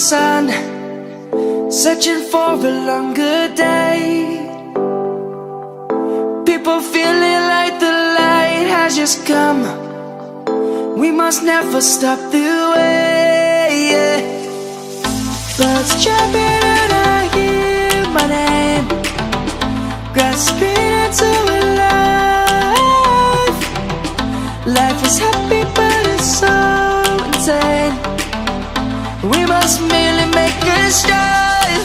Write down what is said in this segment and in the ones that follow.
sun, searching for a longer day. People feeling like the light has just come. We must never stop the way. Birds jumping and I hear my name, grasping into a life. Life is happy but it's so insane. We must merely make a start.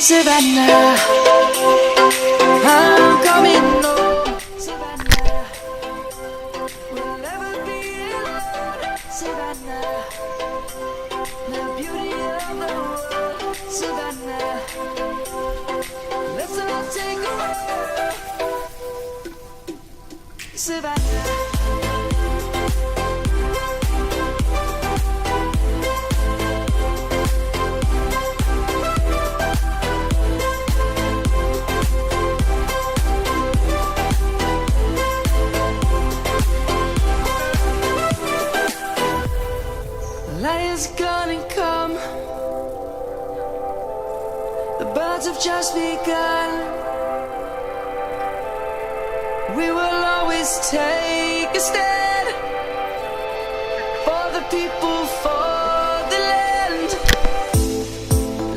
Savannah, I'm coming home. Savannah, we'll never be alone. Savannah, the beauty of the world. Savannah, let's all take a walk. Savannah. Light is gonna come. The birds have just begun. We will always take a stand for the people, for the land.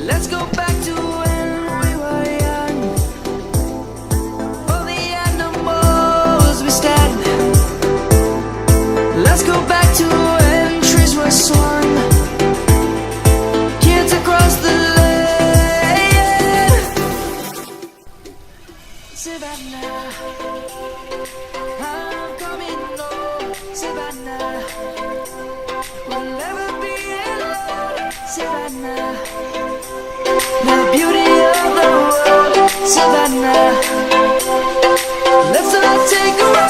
Let's go back to when we were young. For the animals we stand. Let's go back to when trees were swung, kids across the land. Savannah, I'm coming home. Savannah, we'll never be alone. Savannah, the beauty of the world. Savannah, let's all take a ride.